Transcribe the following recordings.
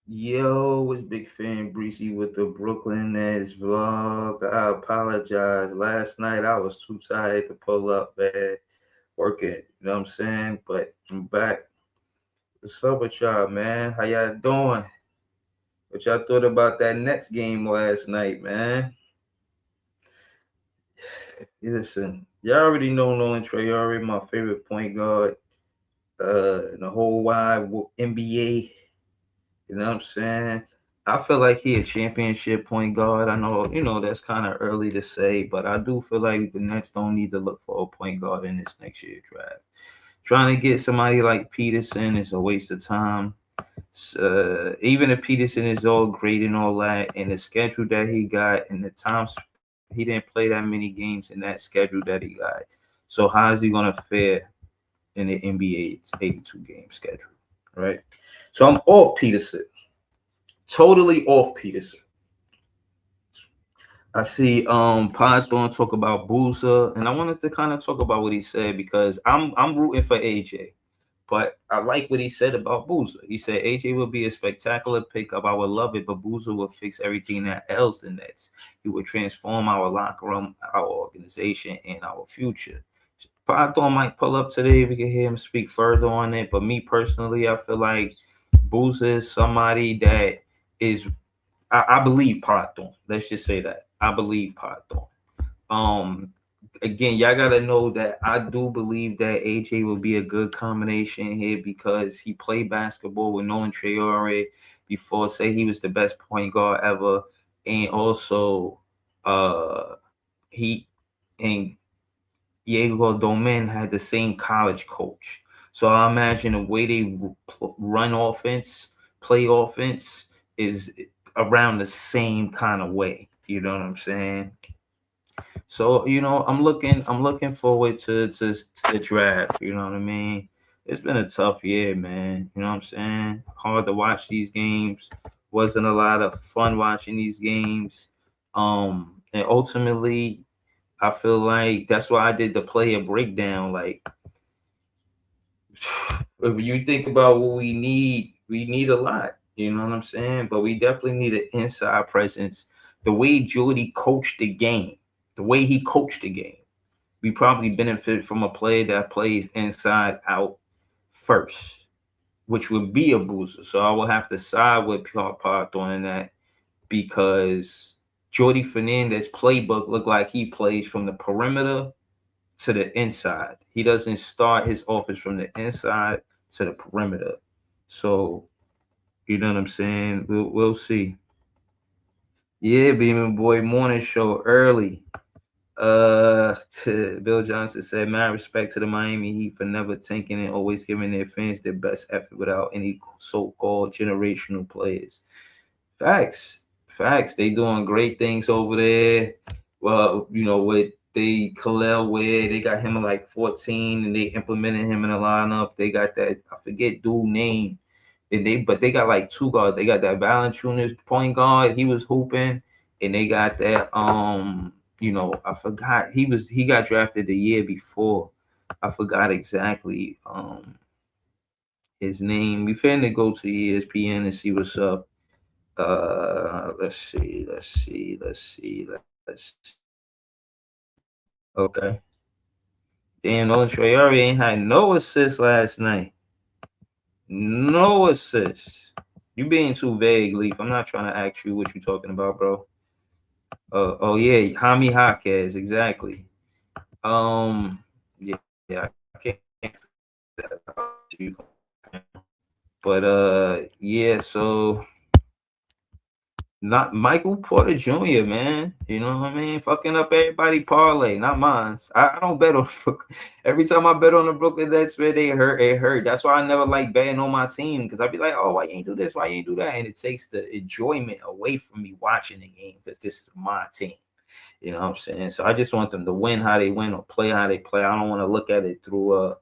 Yo, it's Big Fan Breezy with the Brooklyn Nets vlog. I apologize. Last night I was too tired to pull up, man. Working, you know what I'm saying? But I'm back. What's up with y'all, man? How y'all doing? What y'all thought about that Nets game last night, man? Listen, y'all already know Nolan Traore, my favorite point guard in the whole wide NBA. You know what I'm saying? I feel like he a championship point guard. I know, that's kind of early to say, but I do feel like the Nets don't need to look for a point guard in this next year draft. Trying to get somebody like Peterson is a waste of time. Even if Peterson is all great and all that, and the schedule that he got and the times he didn't play that many games in that schedule that he got. So how is he gonna fare in the NBA's 82 game schedule, right? So I'm off Peterson. Totally off Peterson. I see Python talk about Booza, and I wanted to kind of talk about what he said because I'm rooting for AJ. But I like what he said about Booza. He said AJ will be a spectacular pickup. I would love it, but Booza will fix everything that ails the Nets. He would transform our locker room, our organization, and our future. Python might pull up today. We can hear him speak further on it. But me personally, I feel like Booza is somebody that is I believe Python. Let's just say that. I believe Python. Um Again, y'all gotta know that I do believe that AJ will be a good combination here because he played basketball with Nolan Traore before, say he was the best point guard ever, and also uh he and Diego Domen had the same college coach. So I imagine the way they run offense, play offense, is around the same kind of way. You know what I'm saying? So I'm looking forward to the draft. You know what I mean? It's been a tough year, man. You know what I'm saying? Hard to watch these games. Wasn't a lot of fun watching these games. And ultimately, I feel like that's why I did the player breakdown. Like, if you think about what we need a lot. You know what I'm saying? But we definitely need an inside presence. The way Jordy coached the game, the way he coached the game, we probably benefit from a player that plays inside out first, which would be a booster. So I will have to side with Part on that because Jordy Fernandez playbook looked like he plays from the perimeter to the inside. He doesn't start his offense from the inside to the perimeter. So you know what I'm saying? We'll see. Yeah, Beeman Boy morning show early. To Bill Johnson said, "Mad respect to the Miami Heat for never tanking and always giving their fans their best effort without any so-called generational players." Facts, facts. They doing great things over there. Well, with they Khalil Ware, they got him at like 14, and they implemented him in the lineup. They got that I forget dude name, and they got like two guards. They got that Valanciunas point guard. He was hooping, and they got that I forgot he got drafted the year before. I forgot exactly his name. We finna go to ESPN and see what's up. Let's see. Okay. Damn, Nolan Traore ain't had no assists last night. No assists. You being too vague, Leaf. I'm not trying to ask you what you talking about, bro. Oh yeah, Hami Jaquez, exactly. Yeah, I can't that. But yeah, so not Michael Porter Jr., man. You know what I mean? Fucking up everybody parlay, not mine. I don't bet on every time I bet on the Brooklyn Nets, man, they hurt. It hurt. That's why I never like betting on my team because I'd be like, oh, why you ain't do this? Why you ain't do that? And it takes the enjoyment away from me watching the game because this is my team. You know what I'm saying? So I just want them to win how they win or play how they play. I don't want to look at it through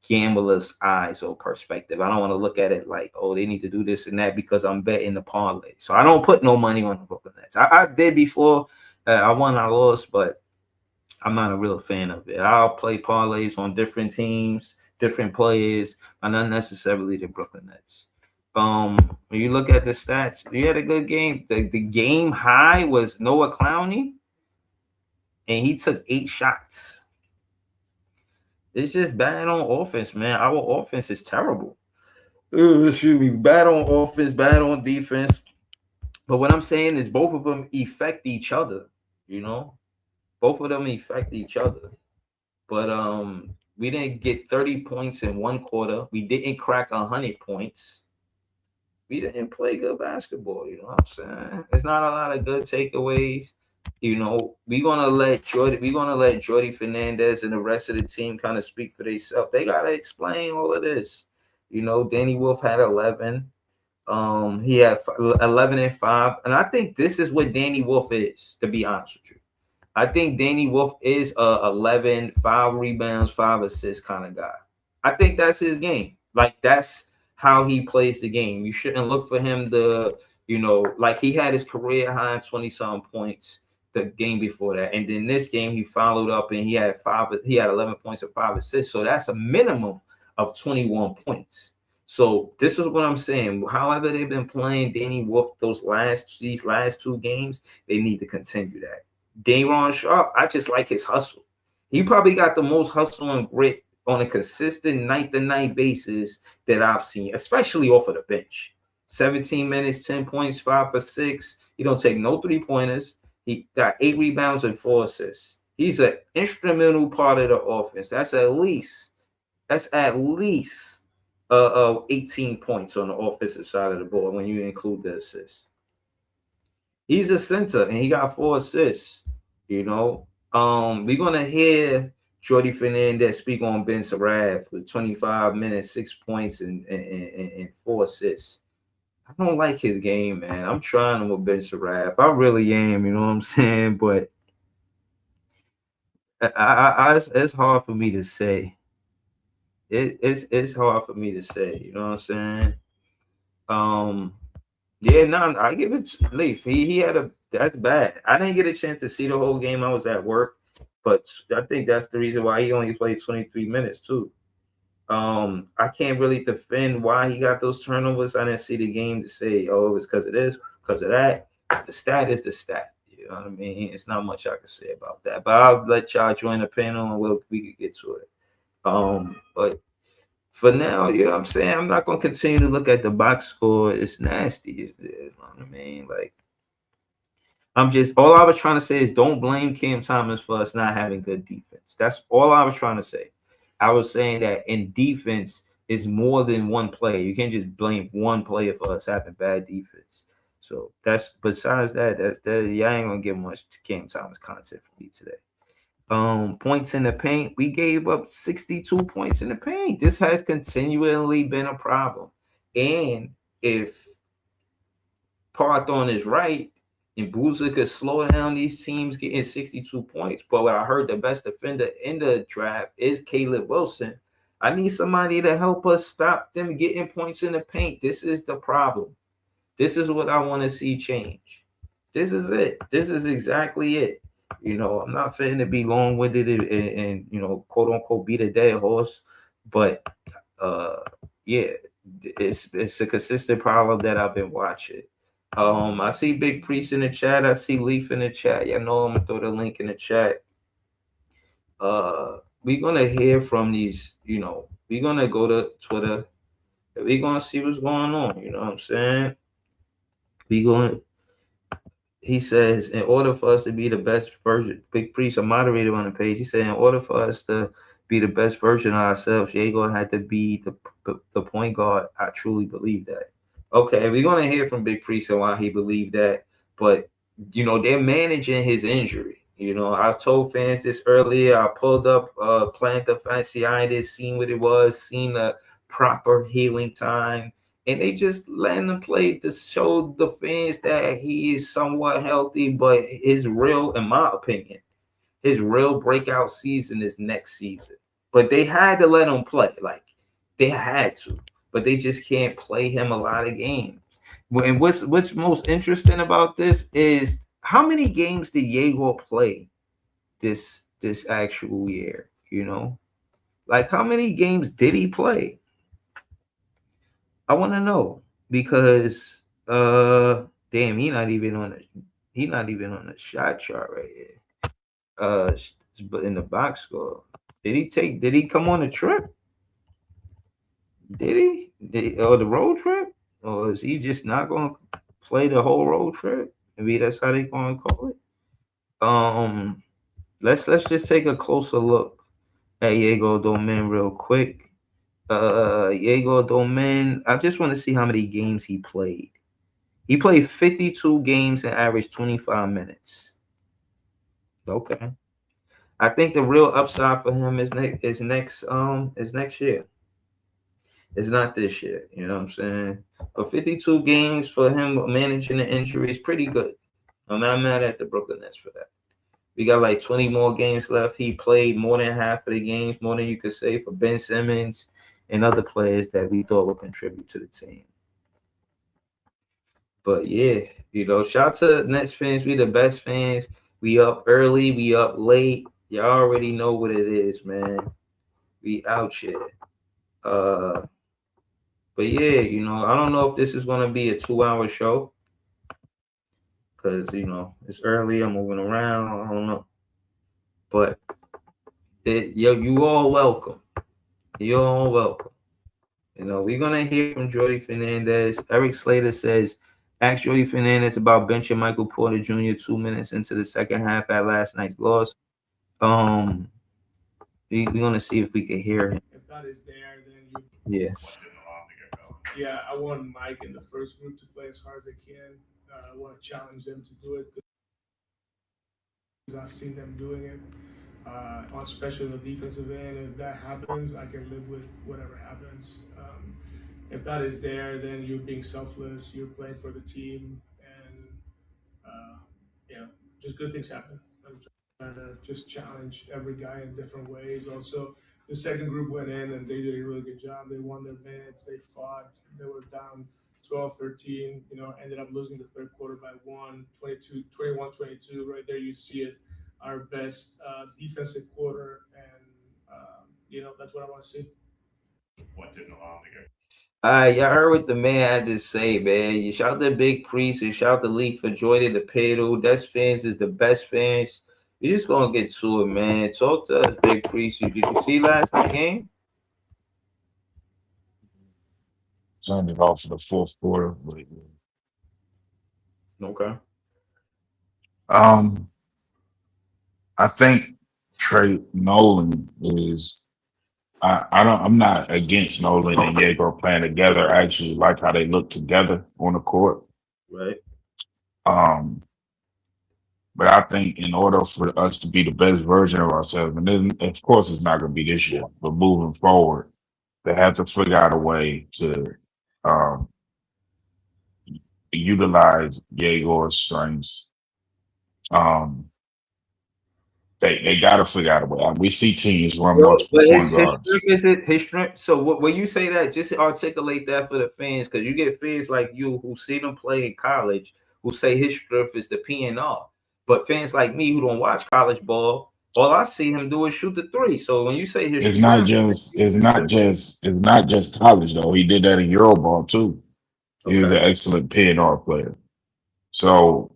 gambler's eyes or perspective. I don't want to look at it like, oh, they need to do this and that because I'm betting the parlay. So I don't put no money on the Brooklyn Nets. I did before. I won, I lost, but I'm not a real fan of it. I'll play parlays on different teams, different players, but not necessarily the Brooklyn Nets. When you look at the stats, he had a good game. The game high was Noah Clowney, and he took 8 shots. It's just bad on offense, man. Our offense is terrible. Excuse me, bad on offense, bad on defense. But what I'm saying is both of them affect each other. You know, both of them affect each other. But we didn't get 30 points in one quarter. We didn't crack 100 points. We didn't play good basketball. You know what I'm saying? It's not a lot of good takeaways. You know, we're gonna let Jordy Fernandez and the rest of the team kind of speak for themselves. They gotta explain all of this. You know, Danny Wolf had 11. He had 11 and 5, and I think this is what Danny Wolf is. To be honest with you, I think Danny Wolf is a 11, 5 rebounds, 5 assists kind of guy. I think that's his game. Like that's how he plays the game. You shouldn't look for him to, like he had his career high in 20 some points the game before that. And then this game he followed up and he had 11 points and 5 assists. So that's a minimum of 21 points. So this is what I'm saying. However, they've been playing Danny Wolf these last 2 games, they need to continue that. Dayron Sharp, I just like his hustle. He probably got the most hustle and grit on a consistent night-to-night basis that I've seen, especially off of the bench. 17 minutes, 10 points, 5 for 6. He don't take no 3-pointers. He got 8 rebounds and 4 assists. He's an instrumental part of the offense. That's at least 18 points on the offensive side of the ball when you include the assists. He's a center and he got 4 assists. We're gonna hear Jordy Fernandez speak on Ben Saraf with 25 minutes, 6 points, and 4 assists. I don't like his game, man. I'm trying him with Ben Saraf. I really am, you know what I'm saying? But it's hard for me to say. It's hard for me to say, you know what I'm saying? Yeah, no, I give it to Leaf. He had that's bad. I didn't get a chance to see the whole game. I was at work, but I think that's the reason why he only played 23 minutes too. I can't really defend why he got those turnovers. I didn't see the game to say, oh, it was because of this, because of that. The stat is the stat. You know what I mean? It's not much I can say about that. But I'll let y'all join the panel and we can get to it. But for now, you know what I'm saying? I'm not going to continue to look at the box score. It's nasty. You know what I mean? Like, all I was trying to say is don't blame Cam Thomas for us not having good defense. That's all I was trying to say. I was saying that in defense is more than one player. You can't just blame one player for us having bad defense. So besides that, y'all ain't gonna get much Cam Thomas content from me today. Points in the paint, we gave up 62 points in the paint. This has continually been a problem. And if Parthon is right, and Boozer could slow down these teams getting 62 points. But what I heard the best defender in the draft is Caleb Wilson. I need somebody to help us stop them getting points in the paint. This is the problem. This is what I want to see change. This is it. This is exactly it. I'm not fitting to be long-winded and quote unquote beat a dead horse, but yeah, it's a consistent problem that I've been watching. I see Big Priest in the chat. I see Leaf in the chat. Y'all know I'm gonna throw the link in the chat. We're gonna hear from these. We're gonna go to Twitter. We're gonna see what's going on. You know what I'm saying? He says, in order for us to be the best version, Big Priest, a moderator on the page, he said, in order for us to be the best version of ourselves, Diego had to be the point guard. I truly believe that. Okay, we're going to hear from Big Priest and why he believed that. But, they're managing his injury. I've told fans this earlier. I pulled up plantar fasciitis, seen what it was, seen the proper healing time. And they just letting him play to show the fans that he is somewhat healthy. But in my opinion, his real breakout season is next season. But they had to let him play. Like, they had to. But they just can't play him a lot of games. And what's most interesting about this is how many games did Diego play this actual year? Like how many games did he play? I want to know. because damn, he not even on the shot chart right here. But in the box score, did he come on a trip? Or the road trip? Or is he just not going to play the whole road trip? Maybe that's how they going to call it. Um, let's just take a closer look at Diego Domen real quick. Diego Domen, I just want to see how many games he played. He played 52 games and averaged 25 minutes. Okay. I think the real upside for him is next year. It's not this year. You know what I'm saying? But 52 games for him managing the injury is pretty good. I'm not mad at the Brooklyn Nets for that. We got like 20 more games left. He played more than half of the games, more than you could say for Ben Simmons and other players that we thought would contribute to the team. But yeah, shout to Nets fans. We the best fans. We up early, we up late. Y'all already know what it is, man. We out here. But yeah, I don't know if this is gonna be a 2-hour show because it's early. I'm moving around. I don't know, but you all welcome. You all welcome. We're gonna hear from Jordy Fernandez. Eric Slater says, "Ask Jordy Fernandez about benching Michael Porter Jr. 2 minutes into the second half at last night's loss." We're gonna see if we can hear him. If that is there, then Yeah. Yeah, I want Mike in the first group to play as hard as they can. I want to challenge them to do it because I've seen them doing it, especially on the defensive end. If that happens, I can live with whatever happens. If that is there, then you're being selfless. You're playing for the team, and uh, yeah, just good things happen. I'm trying to just challenge every guy in different ways. Also, the second group went in and they did a really good job. They won their minutes. They fought. They were down 12-13, ended up losing the third quarter by 21-22. Right there, you see it. Our best defensive quarter, and that's what I want to see. What didn't allow him to get. Y'all heard what the man had to say, man. You shout the Big Priest, you shout the Leaf for joining the pedal. That's fans is the best fans. We just gonna get to it, man. Talk to us, Big Priest. Did you see last night game? Turned it off for the fourth quarter. Okay. Um, I think Trey Nolan is. I'm not against Nolan and Diego playing together. I actually like how they look together on the court. Right. Um, but I think in order for us to be the best version of ourselves, and then of course it's not going to be this year, but moving forward, they have to figure out a way to um, utilize Diego's strengths. Um, they got to figure out a way. We see teams run Well, multiple but point his guards. strength is his strength. So when you say that, just articulate that for the fans, because you get fans like you who see them play in college who say his strength is the PNR. But fans like me who don't watch college ball, all I see him do is shoot the three. So when you say his It's not strength, just it's not just it's not just college though. He did that in Euroball too. He was an okay, excellent PNR player. So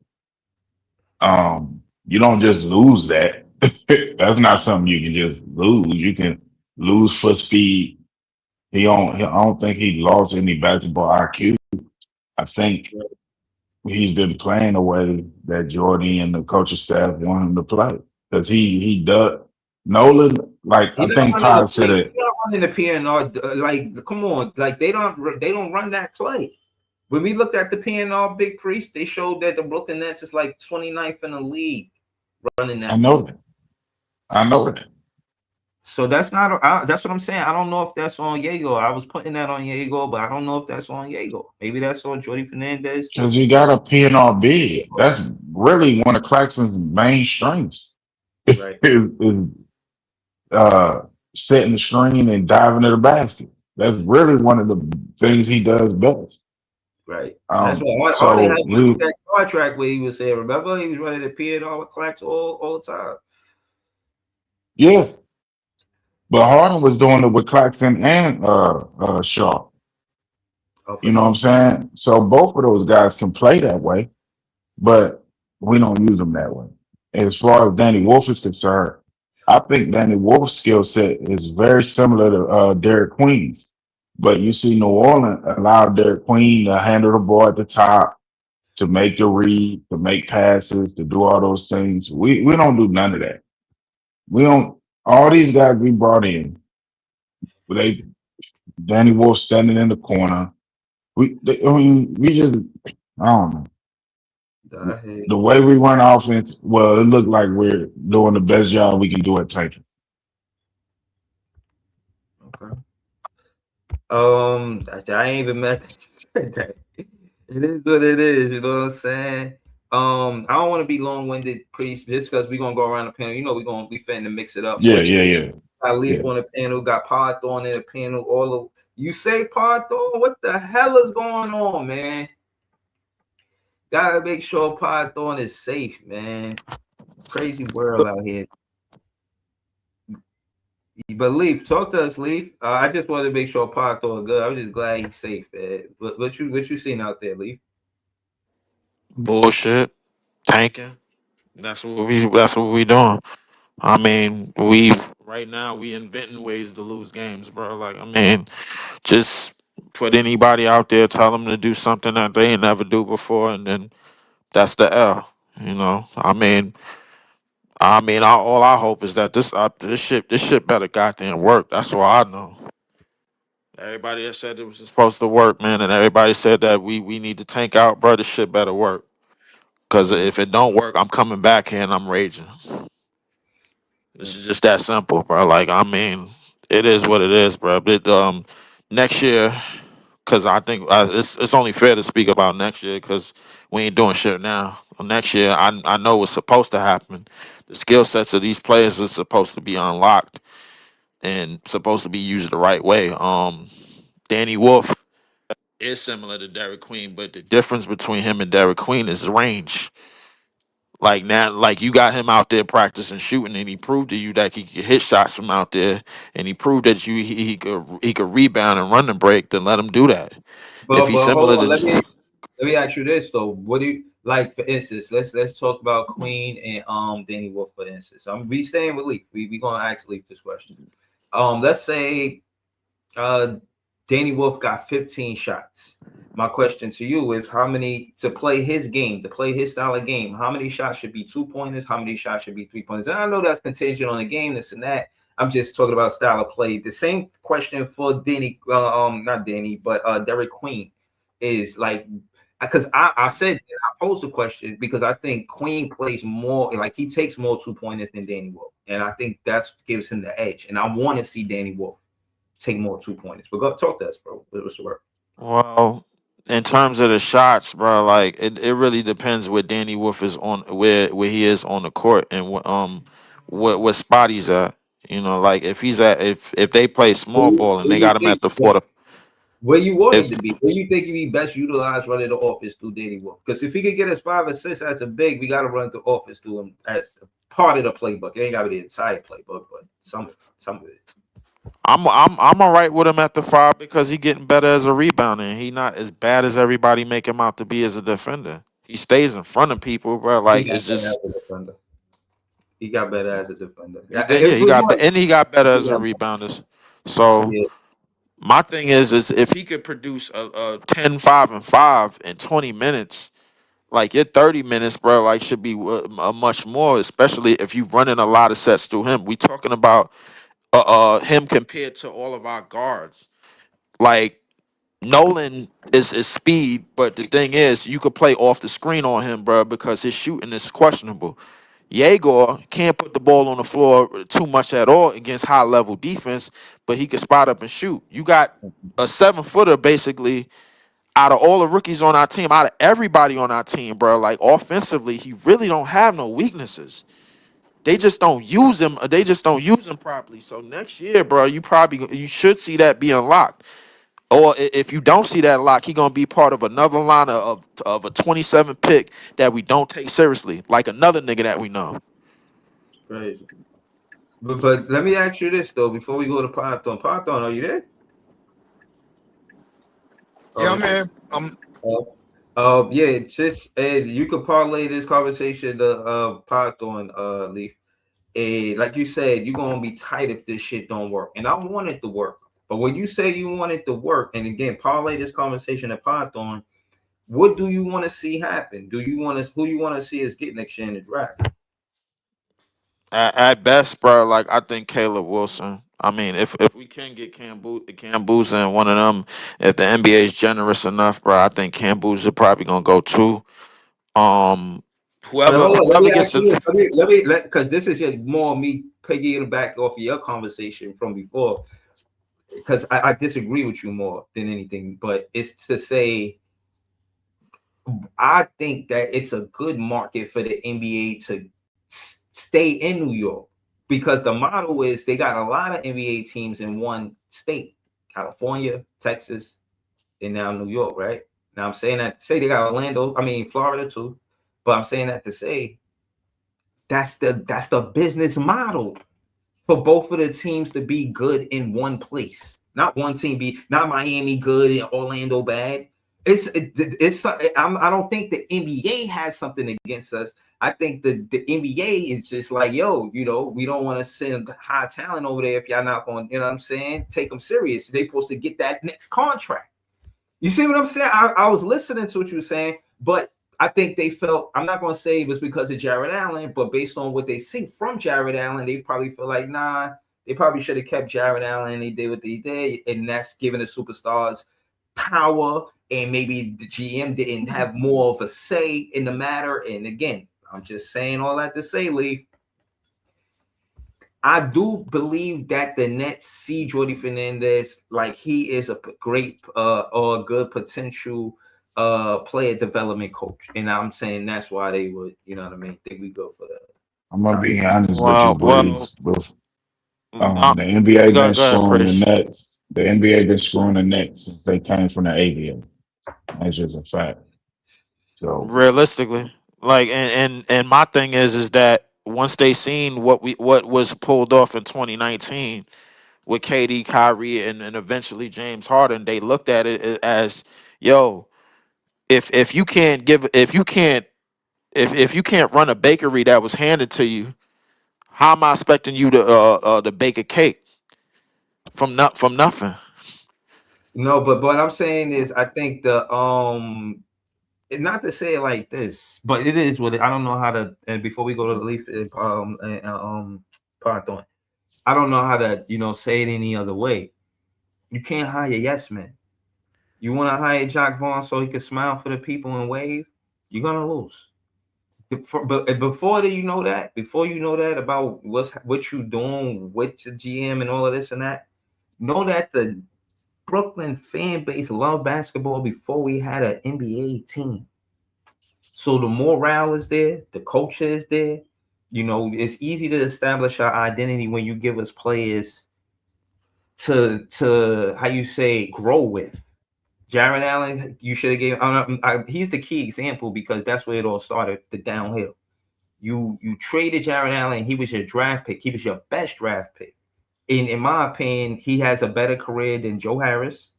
you don't just lose that. That's not something you can just lose. You can lose foot speed. I don't think he lost any basketball IQ. I think he's been playing the way that Jordy and the coaching staff want him to play. Because he does Nolan, like he I not think running the Pod said play. it, He not running the PNR. Like, come on, like they don't run that play. When we looked at the PNR Big Priest, they showed that the Brooklyn Nets is like 29th in the league running I that know play. that. I know that. So that's not. That's what I'm saying. I don't know if that's on Diego. I was putting that on Diego, but I don't know if that's on Diego. Maybe that's on Jordy Fernandez. Because you got a PNR big. That's really one of Claxton's main strengths. Right, is uh, setting the screen and diving to the basket. That's really one of the things he does best. right. That's what Hardy had So that contract where he was saying. Remember, he was running the PNR with Clax all the time. yeah, but Harden was doing it with Claxton and Shaw. Oh, for You know what I'm sure. saying? So both of those guys can play that way, but we don't use them that way. As far as Danny Wolf is concerned, I think Danny Wolf's skill set is very similar to Derek Queen's. But you see, New Orleans allowed Derek Queen to handle the ball at the top, to make the read, to make passes, to do all those things. We don't do none of that. We don't. All these guys we brought in, they Danny Wolf standing in the corner. I mean, we just, I don't know. I hear The way we run offense, well, it looked like we're doing the best job we can do at tanking. okay. I ain't even met. It is what it is. You know what I'm saying? I don't want to be long winded, priest, just because we're gonna go around the panel. You know, we finna mix it up. Yeah, But yeah, yeah, got yeah. Leaf on the panel, got Python in the panel. All of you say Python, what the hell is going on, man? Gotta make sure Python is safe, man. Crazy world out here. But Leaf, talk to us, Leaf. I just wanted to make sure Python good. I'm just glad he's safe, man. What you seen out there, Leaf? Bullshit, tanking. That's what we doing. I mean, we right now we inventing ways to lose games, bro. Like, I mean, just put anybody out there, tell them to do something that they ain't never do before, and then that's the L. You know, all I hope is that this shit better goddamn work. That's all I know. Everybody that said it was supposed to work, man, and everybody said that we need to tank out, bro. This shit better work. Cause if it don't work, I'm coming back here and I'm raging. This is just that simple, bro. Like, I mean, it is what it is, bro. Next year, cause I think it's only fair to speak about next year, cause we ain't doing shit now. Next year, I know what's supposed to happen. The skill sets of these players is supposed to be unlocked and supposed to be used the right way. Danny Wolf is similar to Derek Queen, but the difference between him and Derek Queen is range. Like now, like you got him out there practicing shooting, and he proved to you that he could hit shots from out there, and he proved that he could rebound and run the break. Then let him do that. If he's But hold similar on, to, let me ask you this though. What do you like, for instance? Let's talk about Queen and Danny Wolf, for instance. I'm be staying with Leaf. We gonna ask Leaf this question. Let's say uh Danny Wolf got 15 shots. My question to you is how many to play his game, to play his style of game, how many shots should be 2 pointers, how many shots should be 3 pointers? And I know that's contingent on the game, this and that. I'm just talking about style of play. The same question for Danny, not Danny, but Derek Queen is like, because I said I posed the question because I think Queen plays more, like he takes more 2 pointers than Danny Wolf, and I think that's gives him the edge. And I want to see Danny Wolf take more 2 pointers. But go talk to us, bro. What's the word? well, in terms of the shots, bro, like it really depends where Danny Wolf is on, where he is on the court, and what spot he's at. You know, like if he's at if they play small ball and Where they you got him think at the 4. where you want him If to be? Where you think he'd be best utilized running the office through Danny Wolf? Because if he could get us 5 or 6 as a big, we got to run the office through him as part of the playbook. It ain't got to be the entire playbook, but some of it. I'm all right with him at the 5 because he getting better as a rebounder. And he not as bad as everybody make him out to be as a defender. He stays in front of people, bro. He Like got it's better just as a defender. He got better as a defender. he did, yeah. He got better as a Yeah, rebounder. So yeah, my thing is if he could produce a 10, 5, and 5 in 20 minutes, like your 30 minutes, bro, like should be a much more, especially if you running a lot of sets through him. We talking about him compared to all of our guards. Like Nolan is speed, but the thing is, you could play off the screen on him, bro, because his shooting is questionable. Yegor can't put the ball on the floor too much at all against high level defense, but he can spot up and shoot. You got a 7-footer basically out of all the rookies on our team, out of everybody on our team, bro. Like offensively, he really don't have no weaknesses. They just don't use him. They just don't use him properly. So next year, bro, you should see that be unlocked. Or if you don't see that lock, he gonna be part of another line of a 27 pick that we don't take seriously, like another nigga that we know. crazy. But let me ask you this though before we go to Python. Python, are you there? Yeah, Uh, I'm here. yeah, it's just you could parlay this conversation to Python Leaf. Like you said, you're gonna be tight if this shit don't work. And I want it to work. But when you say you want it to work, and again, parlay this conversation to Python, what do you want to see happen? Do you want to who you want to see us get next year in the draft? At best, bro, like I think Caleb Wilson. I mean, if we can get Cambuza and one of them, if the NBA is generous enough, bro, I think Cambuza probably gonna go too. But hold on, let Whoever me gets ask you the this. Because this is just more me piggying back off of your conversation from before. Because I disagree with you more than anything, but it's to say I think that it's a good market for the NBA to stay in New York because the model is they got a lot of NBA teams in one state, California, Texas, and now New York, right? Now I'm saying that to say they got Orlando, Florida too, but I'm saying that to say that's the business model for both of the teams to be good in one place. Not one team be not Miami good and Orlando bad. I don't think the NBA has something against us. I think the NBA is just like, yo, we don't want to send high talent over there if y'all not going, you know what I'm saying? Take them serious. They supposed to get that next contract. You see what I'm saying? I was listening to what you were saying, but I think they felt, I'm not going to say it was because of Jared Allen, but based on what they see from Jared Allen, they probably feel like, nah, they probably should have kept Jared Allen. They did what they did, and that's giving the superstars power, and maybe the GM didn't have more of a say in the matter. And again, I'm just saying all that to say, Leaf, I do believe that the Nets see Jordy Fernandez like he is a great or a good potential player development coach. And I'm saying that's why they would, you know what I mean? Think we go for that. I'm gonna be honest with you, well, Breeze. With uh, the NBA been go ahead, screwing the Preach. Nets. The NBA been screwing the Nets since they came from the ABA. That's just a fact. So Realistically, like, and my thing is that once they seen what was pulled off in 2019 with KD, Kyrie, and eventually James Harden, they looked at it as, yo, if you can't give if you can't run a bakery that was handed to you, how am I expecting you to bake a cake from nothing? No, but what I'm saying is I think not to say it like this, but it is what I don't know how to. And before we go to the Leaf, Python, I don't know how to say it any other way. You can't hire yes men. You want to hire Jack Vaughn so he can smile for the people and wave, you're gonna lose. But before before you know that about what you doing with the GM and all of this and that, know that the Brooklyn fan base loved basketball before we had an NBA team. So the morale is there, the culture is there. It's easy to establish our identity when you give us players to how you say grow with. Jared Allen, you should have gave. He's the key example because that's where it all started. The downhill. You traded Jared Allen. He was your draft pick. He was your best draft pick. In my opinion, he has a better career than Joe Harris,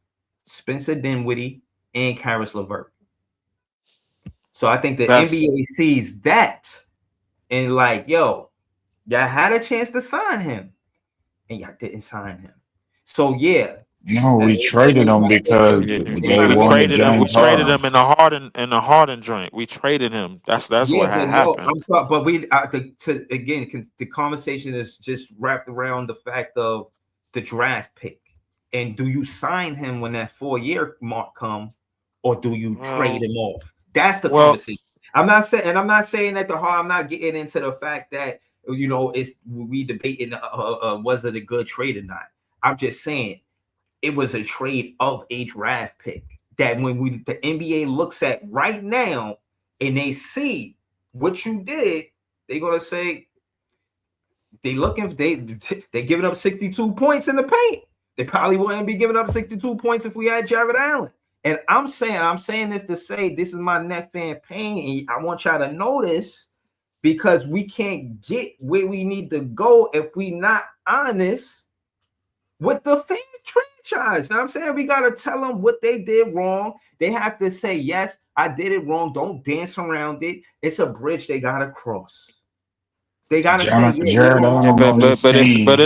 Spencer Dinwiddie, and Karis LeVert. So I think the That's NBA sees that and like, yo, y'all had a chance to sign him, and y'all didn't sign him. So yeah, no, we traded them because yeah, they they kind of wanted we James traded Harden. him in the Harden joint. We traded him. That's yeah, what had but no, happened. but we the conversation is just wrapped around the fact of the draft pick, and do you sign him when that 4-year mark come, or do you trade Well, him off? That's the well, conversation. I'm not saying that the hard. I'm not getting into the fact that it's we debating was it a good trade or not. I'm just saying it was a trade of a draft pick that when the NBA looks at right now and they see what you did, they're gonna say they giving up 62 points in the paint. They probably wouldn't be giving up 62 points if we had Jared Allen. And I'm saying this to say this is my net fan pain, and I want y'all to know this because we can't get where we need to go if we not honest with the franchise. Now I'm saying we gotta tell them what they did wrong. They have to say, yes, I did it wrong. Don't dance around it. It's a bridge they gotta cross. They gotta say, yeah, you're Jared wrong. Allen Yeah, on this team.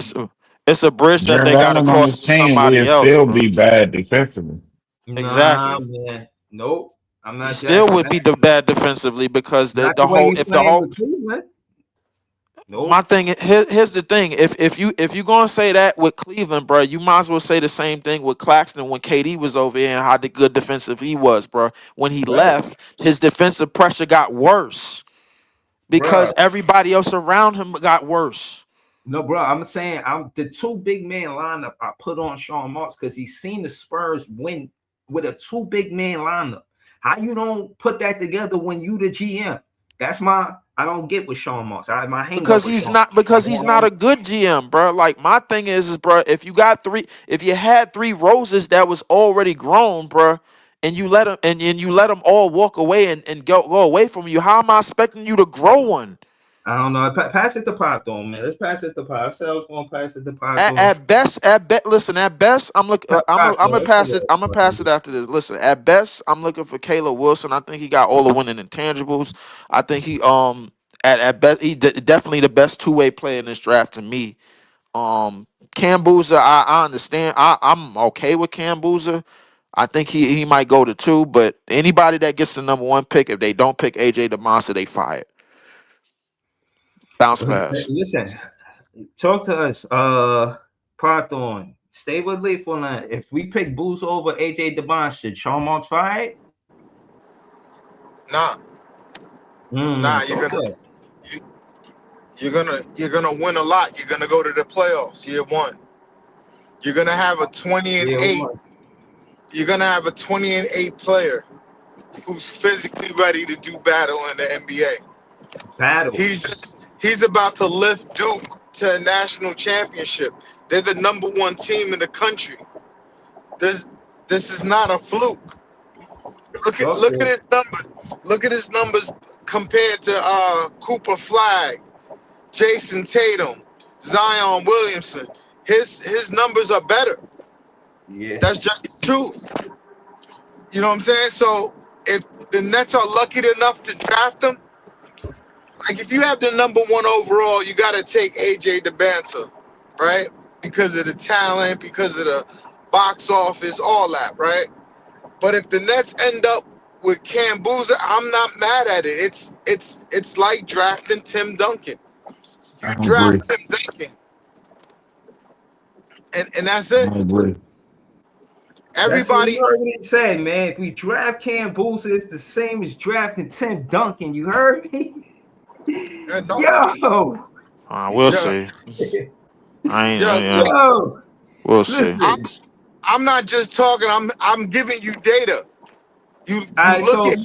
it's a bridge that Jared they got to Allen on cross this for team will somebody else, still bro. be bad defensively. Nah, Exactly. man. Nope. I'm He not still jacking would that. be the bad defensively because Not the the way whole he's if the playing whole with Cleveland. my Nope. thing here's the thing if you gonna say that with Cleveland, bro, you might as well say the same thing with Claxton when KD was over here and how the good defensive he was, bro. When he Right. left, his defensive pressure got worse Bruh. because everybody else around him got worse. No, bro. I'm saying I'm the two big man lineup I put on Sean Marks because he's seen the Spurs win with a two big man lineup. How you don't put that together when you the GM? That's my I don't get with Sean Marks. My hang up with Sean. Because he's not a good GM, bro. Like my thing is bro, if you had three roses that was already grown, bro, and you let them and you let them all walk away and go away from you, how am I expecting you to grow one? I don't know. Pass it to Pot though, man. Let's pass it to Pot. I said I was gonna pass it to Pot At, though. at best, listen. At best, Pot I'm gonna though. Let's pass get it. it. I'm gonna pass it after this. Listen, at best, I'm looking for Caleb Wilson. I think he got all the winning intangibles. I think he at best definitely the best two-way player in this draft to me. Cam Boozer, I understand. I'm okay with Cam Boozer. I think he might go to two, but anybody that gets the number one pick, if they don't pick AJ DeMonster, they fired. Bounce pass. Listen, talk to us. Parthon. Stay with Lee for now. If we pick Booz over AJ DeBon, should Sean Marks fired? Nah, nah. Talk to us. You, you're gonna win a lot. You're gonna go to the playoffs year one. You're gonna have a 20 and Yeah, 8. You're gonna have a 20 and 8 player who's physically ready to do battle in the NBA. battle. He's about to lift Duke to a national championship. They're the number one team in the country. This is not a fluke. Look at his numbers. Look at his numbers compared to Cooper Flag, Jason Tatum, Zion Williamson. His numbers are better. Yeah. That's just the truth. You know what I'm saying? So if the Nets are lucky enough to draft him, like if you have the number one overall, you got to take AJ DeBanter, right? Because of the talent, because of the box office, all that, right? But if the Nets end up with Cam Boozer, I'm not mad at it. It's like drafting Tim Duncan. You I agree. draft Tim Duncan, and that's I it. agree. That's what Everybody, you heard me say, man. If we draft Cam Boozer, it's the same as drafting Tim Duncan. You heard me? no, Yo. We'll yeah, see. I ain't. yeah. Yeah, Yo. we'll see. Listen. I'm not just talking. I'm giving you data. You All right, look so at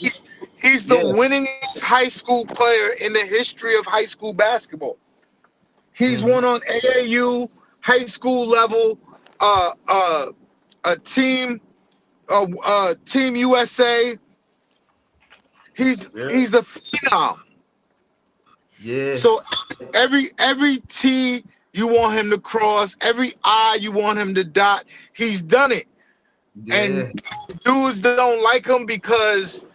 he's the yeah. winningest high school player in the history of high school basketball. He's won on AAU high school level, a team, Team USA. He's the phenom. Yeah. So every T you want him to cross, every I you want him to dot, he's done it. Yeah. And dudes don't like him because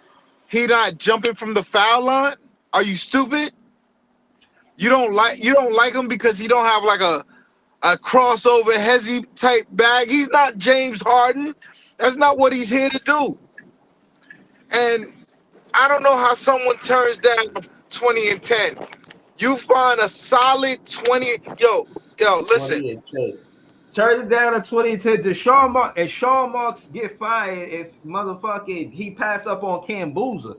he not jumping from the foul line. Are you stupid? You don't like him because he don't have like a crossover hezzy type bag. He's not James Harden. That's not what he's here to do. And I don't know how someone turns down 20 and 10. You find a solid 20. Yo, listen. 20 and 10. Turn it down to 20 and 10. Sean Marks, if Sean Marks get fired, if motherfucking he pass up on Cam Boozer.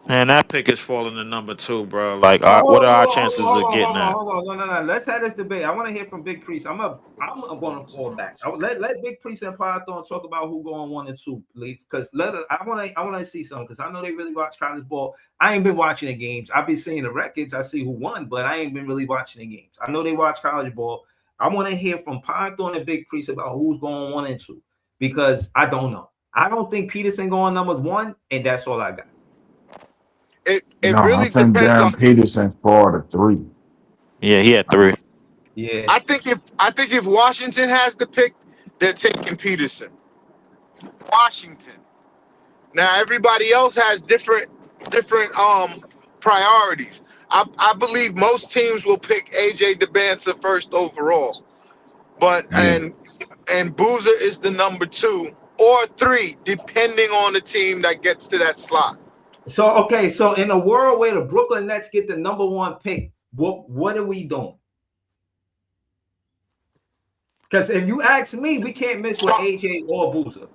Man, that pick is falling to number two, bro. Like, what are our chances of getting that? Hold on. No. Let's have this debate. I want to hear from Big Priest. I'm going to fall back. Let Big Priest and Python talk about who going 1 and 2, Leaf. Because I want to see something. Because I know they really watch college ball. I ain't been watching the games. I've been seeing the records. I see who won, but I ain't been really watching the games. I know they watch college ball. I want to hear from Python and Big Priest about who's going 1 and 2. Because I don't know. I don't think Peterson going number 1, and that's all I got. It No, I really think depends Darren on Peterson for the 3. Yeah, he had 3. Yeah. I think if Washington has the pick, they're taking Peterson. Washington. Now everybody else has different priorities. I believe most teams will pick AJ DeBanza first overall, but Yeah. and Boozer is the number 2 or 3, depending on the team that gets to that slot. So okay, so in a world where the Brooklyn Nets get the number 1 pick, what are we doing? Because if you ask me, we can't miss with AJ or Boozer.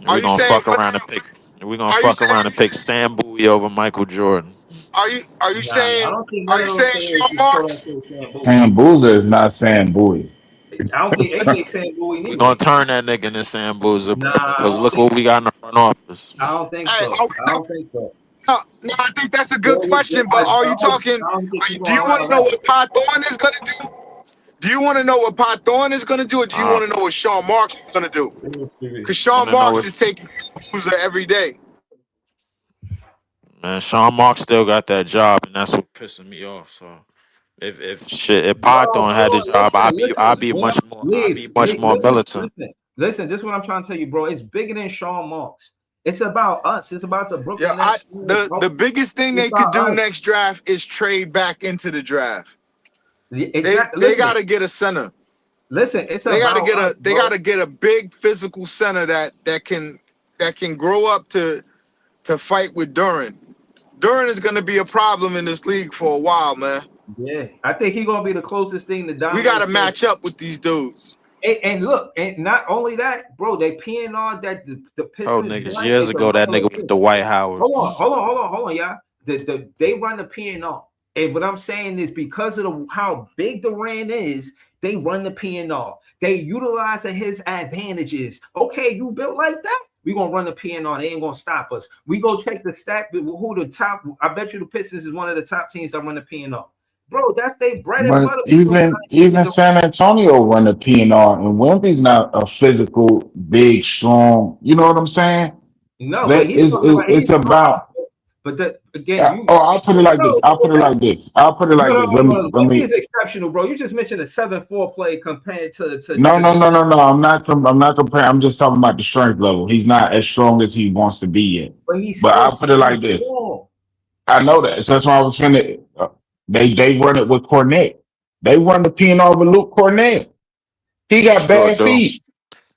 Are We're you gonna saying fuck around and pick. We're gonna are you fuck around saying and pick Stan Bowie over Michael Jordan. are you Nah, I saying don't think are none you of those saying players Sean is quote Marks? unquote Sam Bowie. Sam Boozer is not Sam Bowie. I don't think AJ Sam Bowie We're gonna neither. turn that nigga into Sam Boozer, Nah, bro. Because look what we got in the front office. I don't think Hey, so. are we I don't think so. no, I think that's a good question. But are you talking? I don't think you're Do you going want to around know that. what Pat Thorne is gonna do? Do you want to know what Pat Thorne is gonna do, or do you Uh, want to know what Sean Marks is gonna do? Because Sean wanna know Marks if is taking Boozer every day. man Sean Marks still got that job, and that's what pissing me off. So if Bro, Python had the job, I'd be What? much more Listen, militant. listen. This is what I'm trying to tell you, bro. It's bigger than Sean Marks. It's about us. It's about the Yeah, Brooklyn Nets. the biggest thing It's they could about do us. next draft is trade back into the draft. Exactly. They got to get a center. Listen. It's They got to about get us, they bro. got to get a big physical center that can grow up to fight with Duran. Duran is going to be a problem in this league for a while, man. Yeah, I think he's gonna be the closest thing to We got to dominance. match up with these dudes. And look, and not only that, bro, they PNR that the Oh Pistons niggas, run years is a ago that regular nigga was thing. the White Howard. Hold on, y'all. They run the PNR. And what I'm saying is because of how big Durant is, they run the PNR. They utilize his advantages. Okay, you built like that. We're gonna run the PNR. They ain't gonna stop us. We go check the stat, who the top. I bet you the Pistons is one of the top teams that run the PNR. Bro, that's their bread and But butter. even San Antonio run the PNR, and Wemby's not a physical, big, strong. You know what I'm saying? No, but That he's is talking about it's about. but again, I'll put it like this. I'll put it like that's this. I'll put it like this. Wemby is exceptional, bro. You just mentioned a 7-4 play compared to No, no, no, no, no. I'm not comparing. I'm just talking about the strength level. He's not as strong as he wants to be yet. but he's But still I'll put it like this. 7-4. I know that. So that's why I was finna. They run it with Cornette. They run the PNR with Luke Cornette. He They got sure bad do. feet.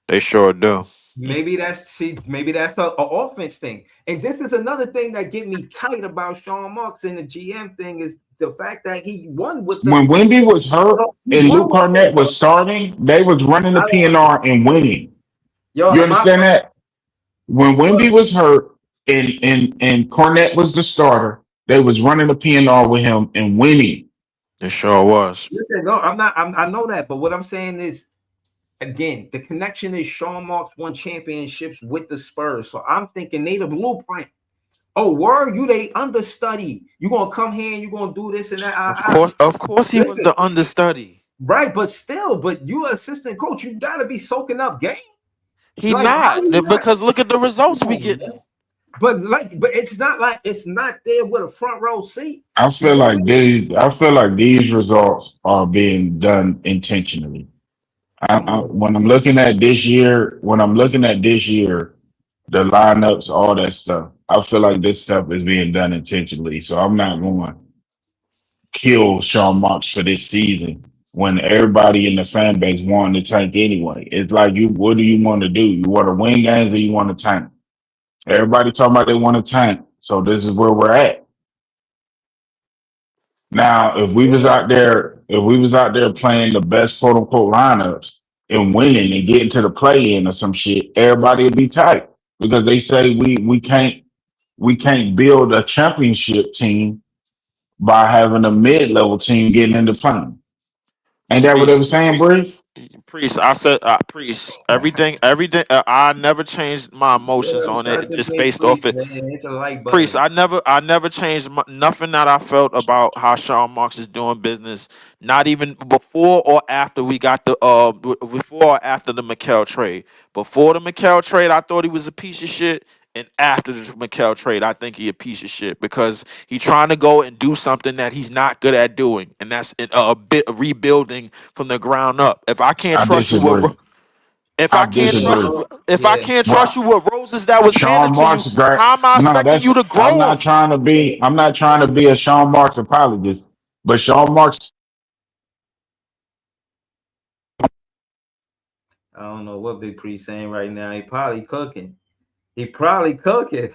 They sure do. Maybe that's a offense thing. And this is another thing that get me tight about Sean Marks and the GM thing is the fact that he won with When them. Wemby was hurt He and won Luke with them, Cornette bro. was starting, they was running the I don't PNR and winning. Yo, You understand that? When Wemby was hurt and Cornette was the starter, they was running the PNR with him and winning. It sure was. listen, no, I'm not. I know that, but what I'm saying is, again, the connection is Sean Marks won championships with the Spurs, so I'm thinking they the blueprint. Oh, were you they understudy? You gonna come here and you gonna do this and that? Of course, he was Listen, the understudy. right, but still, but you assistant coach, you gotta be soaking up game. He Like, how not you not? because look at the results Come we on, getting. man. But it's not like it's not there with a front row seat. I You feel feel like me? these results are being done intentionally. Come on. When I'm looking at this year, the lineups, all that stuff, I feel like this stuff is being done intentionally. So I'm not going to kill Sean Marks for this season when everybody in the fan base wanted to tank anyway. It's like what do you want to do? You want to win games or you want to tank? Everybody talking about they want to tank. So this is where we're at. Now, if we was out there playing the best quote unquote lineups and winning and getting to the play in or some shit, everybody would be tight because they say we can't build a championship team by having a mid level team getting into playing. Ain't that what they were saying, Brief? Priest, I said, Priest, everything. I never changed my emotions Yeah, on it, that's the just big based off priest, it. man. Hit the like Priest, button. I never changed nothing that I felt about how Sean Marks is doing business. Not even before or after we got the before or after the McHale trade. Before the McHale trade, I thought he was a piece of shit, And after the Mikel trade, I think he a piece of shit because he's trying to go and do something that he's not good at doing, and that's a bit of rebuilding from the ground up. If I can't I trust you disagree. with, if I I can't trust disagree. you, if I Yeah. can't trust Well, you with roses that was Sean handed to you, Marks is great. how am I No, expecting you to that's I'm grow not him? trying to be. I'm not trying to be a Sean Marks apologist, but Sean Marks. I don't know what Big Pre saying right now. He probably cooking. He probably cooking.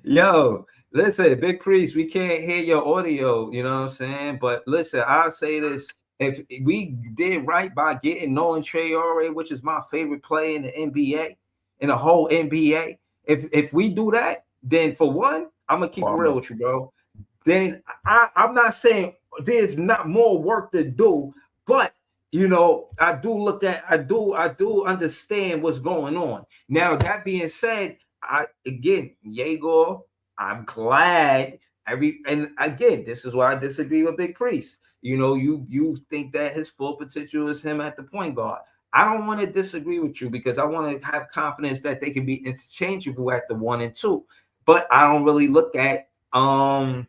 Yo, listen, Big Priest, we can't hear your audio, you know what I'm saying? But listen, I'll say this. If we did right by getting Nolan Traore, which is my favorite player in the NBA, in the whole NBA, if we do that, then for one, I'm gonna keep it real with you, bro. Then I'm not saying there's not more work to do, but you know, I do understand what's going on. Now, that being said, Yegor, I'm glad and again, this is why I disagree with Big Priest. You know, you think that his full potential is him at the point guard. I don't want to disagree with you because I want to have confidence that they can be interchangeable at the 1 and 2. But I don't really look at Nolan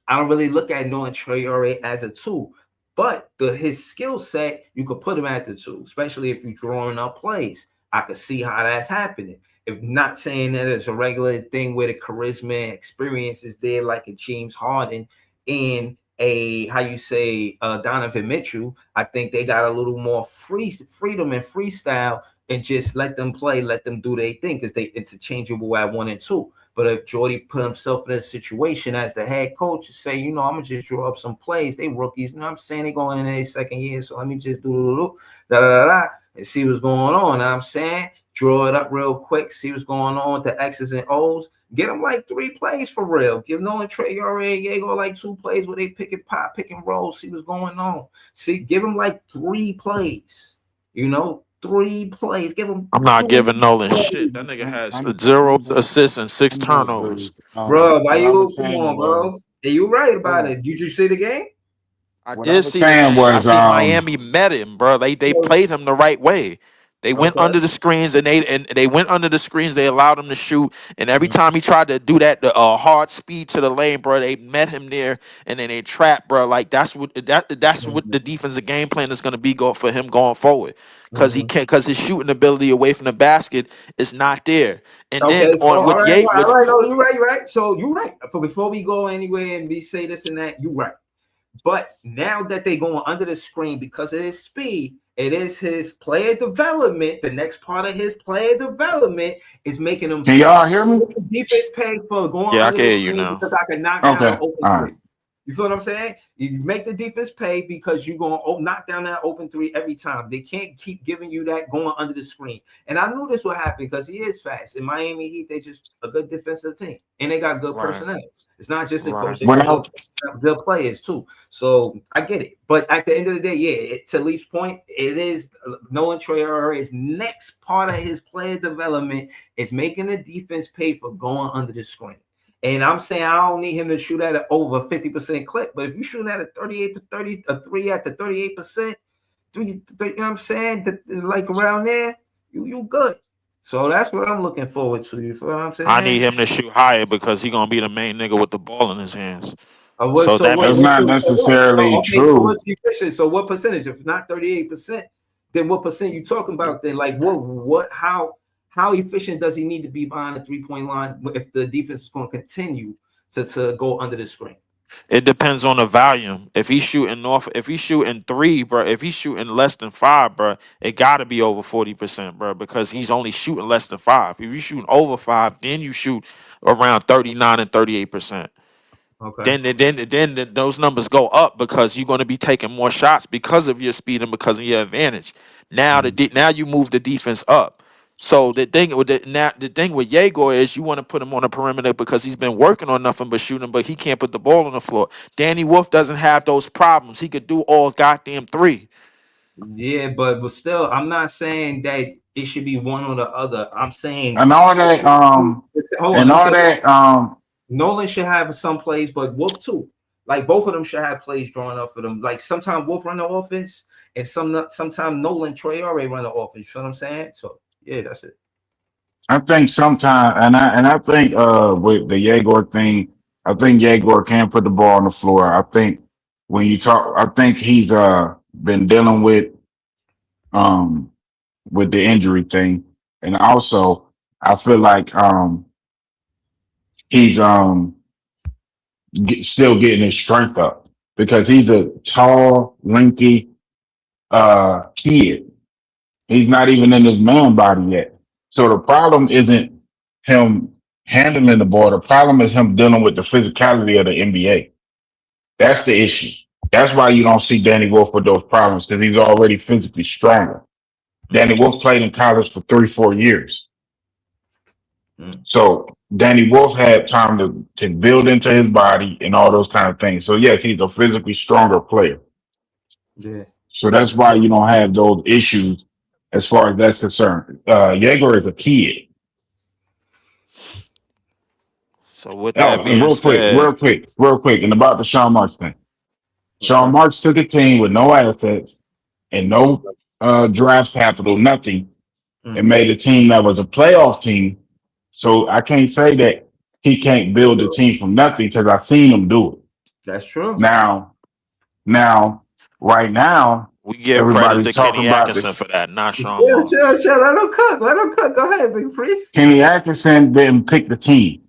Traore as a two, but his skill set, you could put him at the two, especially if you're drawing up plays. I could see how that's happening. If not saying that it's a regular thing where the charisma and experience is there, like a James Harden and a how you say Donovan Mitchell, I think they got a little more freedom and freestyle and just let them play, let them do their thing because they interchangeable at 1 and 2. But if Jordy put himself in a situation as the head coach to say, you know, I'm gonna just draw up some plays, they rookies, you know what I'm saying? They going in their second year, so let me just do da da da da and see what's going on. You know what I'm saying? Draw it up real quick, see what's going on with the X's and O's. Get them like 3 plays for real. Give Nolan Traore go like 2 plays where they pick and roll, see what's going on. See, give them like 3 plays. You know, 3 plays. Give them I'm not 3 giving Nolan plays. shit. That nigga has I'm 0 I'm good. assists and 6 I'm good, turnovers. Bruce. Bro, why What I you was come saying on, bro? was, Hey, you right about hold on. it. Did you see the game? I What I did was see the saying game. I was, see Miami met him, bro. They played him the right way. They went Okay. under the screens and they went under the screens. They allowed him to shoot, and every time he tried to do that hard speed to the lane, bro, they met him there and then they trapped, bro. Like that's what the defensive game plan is going to be for him going forward, because he Mhm. can't because his shooting ability away from the basket is not there. And then Okay, so on with Ye all with right, no, you're right, you're right. So you're right. For before we go anywhere and we say this and that, you're right. But now that they're going under the screen because of his speed, it is his player development. The next part of his player development is making him can y'all hear me? defense pay for going yeah, I under can the hear you screen now. because I can knock down an Okay, open all right. three. You feel what I'm saying? You make the defense pay because you're going to knock down that open three every time. They can't keep giving you that going under the screen. And I knew this would happen because he is fast. In Miami Heat, they just a good defensive team. And they got good Right, personnel. It's not just the coach, right. they When got I good players too. So I get it. But at the end of the day, yeah, to Leaf's point, it is Nolan Traore's next part of his player development is making the defense pay for going under the screen. And I'm saying I don't need him to shoot at an over 50% clip, but if you shoot at a 38 30, a 3 at the 38%, you know what I'm saying? Like around there, you good. So that's what I'm looking forward to. You feel what I'm I need saying? him to shoot higher because he gonna be the main nigga with the ball in his hands. What So so that what that's means not what's so what? So necessarily okay, so true. what's the efficient? So what percentage? If not 38%, then what percent you talking about then? Like what how efficient does he need to be behind the 3-point line if the defense is going to continue to go under the screen? it depends on the volume. If he's shooting 3, bro, if he's shooting less than 5, bro, it gotta be over 40%, bro, because he's only shooting less than 5. If you shooting over 5, then you shoot around 39 and 38%. Okay. Then those numbers go up because you're going to be taking more shots because of your speed and because of your advantage. Now now you move the defense up. So the thing with Yegor is you want to put him on the perimeter because he's been working on nothing but shooting, but he can't put the ball on the floor. Danny Wolf doesn't have those problems. He could do all goddamn 3. Yeah, but still, I'm not saying that it should be one or the other. I'm saying And all that hold on, and let me all say this. that Nolan should have some plays, but Wolf too. Like both of them should have plays drawn up for them. Like sometimes Wolf run the offense, and sometimes Nolan Traore run the offense. You know what I'm saying? So yeah, that's it. I think sometimes, and I think with the Jaguar thing, I think Jaguar can put the ball on the floor. I think when you talk, I think he's been dealing um with the injury thing, and also I feel like he's still getting his strength up because he's a tall, lengthy kid. He's not even in his man body yet. So the problem isn't him handling the ball. The problem is him dealing with the physicality of the NBA. That's the issue. That's why you don't see Danny Wolf with those problems because he's already physically stronger. Danny Wolf played in college for 3, 4 years. Mm. So Danny Wolf had time to build into his body and all those kind of things. So yes, he's a physically stronger player. Yeah. So that's why you don't have those issues as far as that's concerned. Jaeger is a kid. So with that Oh, and being real quick, said, real quick, and about the Sean Marks thing. Sean Okay. Marks took a team with no assets and no draft capital, nothing, and Mm. made a team that was a playoff team. So I can't say that he can't build a team from nothing because I've seen him do it. That's true. Now, now, right now, we give credit everybody's to talking Kenny about Atkinson this. for that, not Sean Yeah, Marks. chill, chill. Let him cook. Let him cook. Go ahead, big priest. Kenny Atkinson didn't pick the team.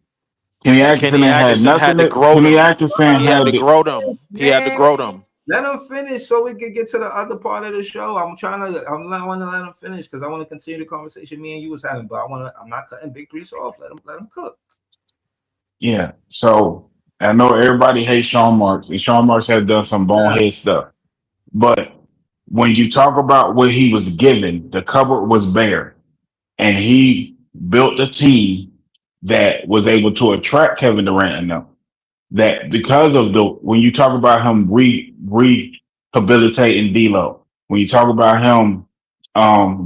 Kenny Atkinson Kenny ain't had Atkinson nothing. had to grow Kenny them. Atkinson He had to had grow them. He had to Man, grow them. let him finish so we can get to the other part of the show. I want to let him finish because I want to continue the conversation me and you was having, but I'm not cutting Big Priest off. Let him cook. Yeah. So I know everybody hates Sean Marks, and Sean Marks has done some bonehead stuff. But when you talk about what he was given, the cupboard was bare, and he built a team that was able to attract Kevin Durant and them. That because of the when you talk about him rehabilitating D'Lo, when you talk about him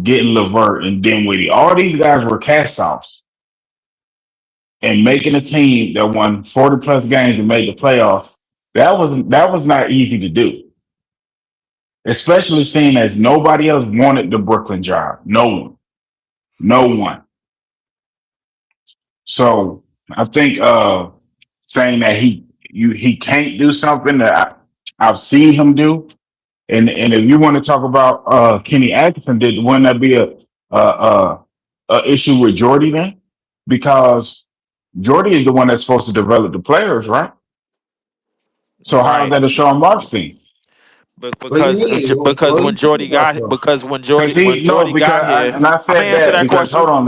getting Levert and Dinwiddie, all these guys were cast offs and making a team that won 40 plus games and made the playoffs, that was not easy to do. Especially seeing as nobody else wanted the Brooklyn job. No one. No one. So I think saying that he can't do something that I've seen him do. And if you want to talk about Kenny Atkinson, wouldn't that be a issue with Jordy then? Because Jordy is the one that's supposed to develop the players, right? So how is Right. that a Sean Marks thing? But What do you mean? because What are when you talking Jordy about, got though? because Because when he no, Jordy because got here, and I I'm gonna said answer that that because question. hold on.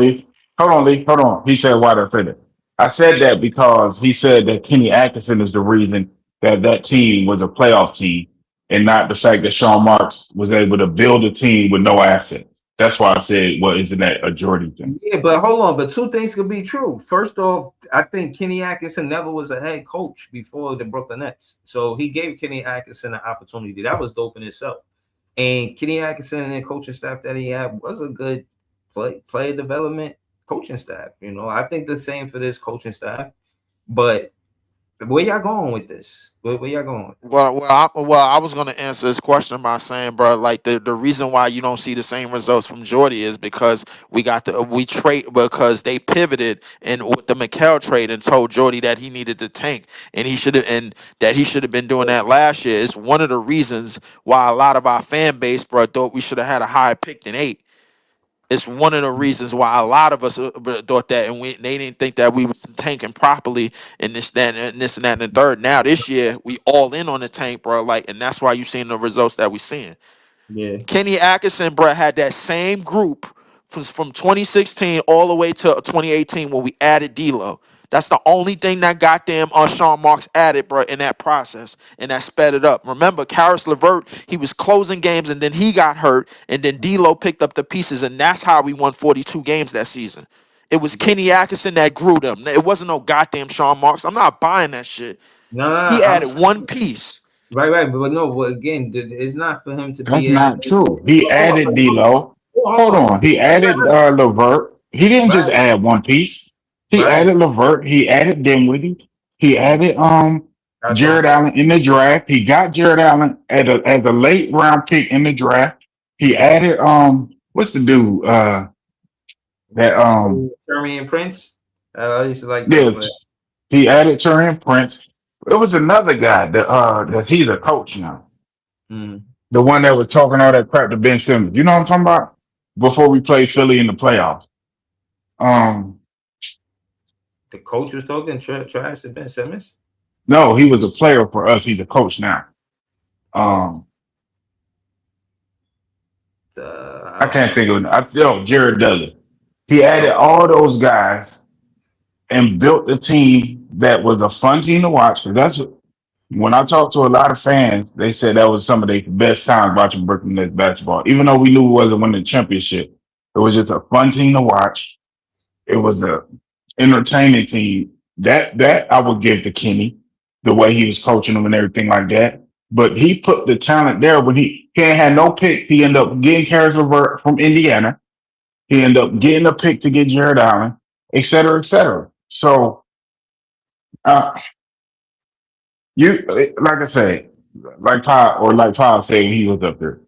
He said why did I say that? I said that because he said that Kenny Atkinson is the reason that that team was a playoff team, and not the fact that Sean Marks was able to build a team with no assets. That's why I said, well, isn't that a Jordan thing? Yeah, but hold on. But two things could be true. First off, I think Kenny Atkinson never was a head coach before the Brooklyn Nets. So he gave Kenny Atkinson an opportunity. That was dope in itself. And Kenny Atkinson and the coaching staff that he had was a good player development coaching staff. I think the same for this coaching staff. But where y'all going with this? Where y'all going? I was gonna answer this question by saying, bro, like the reason why you don't see the same results from Jordy is because we trade because they pivoted and with the McHale trade and told Jordy that he needed to tank and he should have been doing that last year. It's one of the reasons why a lot of our fan base, bro, thought we should have had a higher pick than 8. It's one of the reasons why a lot of us thought that, and they didn't think that we was tanking properly, and this and that and the third. Now this year, we all in on the tank, bro. Like, and that's why you seeing the results that we seeing. Yeah. Kenny Atkinson, bro, had that same group from 2016 all the way to 2018 when we added D'Lo. That's the only thing that goddamn Sean Marks added, bro, in that process, and that sped it up. Remember, Karis LeVert, he was closing games, and then he got hurt, and then D'Lo picked up the pieces, and that's how we won 42 games that season. It was Kenny Atkinson that grew them. It wasn't no goddamn Sean Marks. I'm not buying that shit. No, He I'm added one piece. right, but no, but again, it's not for him to That's be in. not true. He added D'Lo. Hold Hold on. He added Levert. He didn't just Right, add one piece. He right. added Levert. He added Dinwiddie. He added That's what I'm Jared Allen in the draft. He got Jared Allen as a late round pick in the draft. He added what's the dude? That Turian Prince. I used to like that yeah, player. he added Turian Prince. It was another guy that he's a coach now. Mm. The one that was talking all that crap to Ben Simmons. You know what I'm talking about? Before we played Philly in the playoffs. Um, The coach was talking trash to Ben Simmons. no, he was a player for us. He's a coach now. Oh, Um, I I don't can't know. think of it. Jared Dudley. He added Oh, all those guys and built a team that was a fun team to watch. 'Cause that's when I talked to a lot of fans, they said that was some of their best times watching Brooklyn Nets basketball. Even though we knew we wasn't winning the championship, it was just a fun team to watch. It was a entertaining team. That I would give to Kenny, the way he was coaching them and everything like that. But he put the talent there when he ain't had no pick. He ended up getting Karis LeVert from Indiana. He ended up getting a pick to get Jared Allen, et cetera, et cetera. So uh, you like I say, like Paul said when he was up there,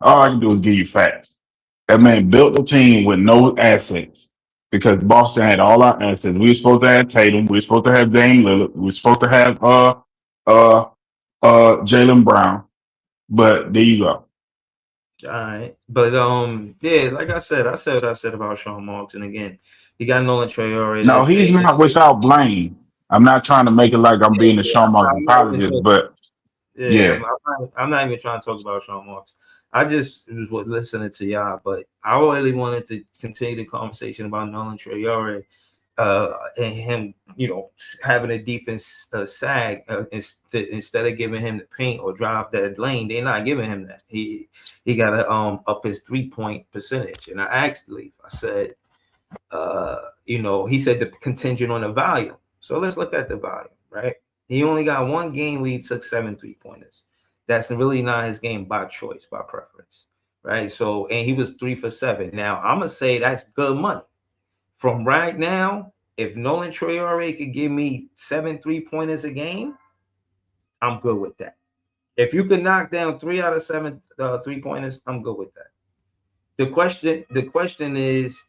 all I can do is give you facts. That man built a team with no assets because Boston had all our assets. We were supposed to have Tatum. We were supposed to have Dame Lillard. We were supposed to have uh Jalen Brown. But there you go. all right, but yeah, like I said what I said about Sean Marks, and again, you got Nolan Traore. No, he's not without blame. I'm not trying to make it like I'm being a Sean Marks I'm not even apologist, sure. but Yeah, yeah. I'm not even trying to talk about Sean Marks. I just was listening to y'all, but I really wanted to continue the conversation about Nolan Traore and him, having a defense sag instead of giving him the paint or drive that lane. They're not giving him that. He got to up his 3-point percentage. And I asked Leaf, I said, he said the contingent on the volume. So let's look at the volume, right? He only got one game where he took 7 3-pointers. That's really not his game by choice, by preference, right? So, and he was 3 for 7. Now, I'm going to say that's good money. From right now, if Nolan Traore could give me 7 3-pointers a game, I'm good with that. If you could knock down 3 out of 7 3-pointers, I'm good with that. The question is,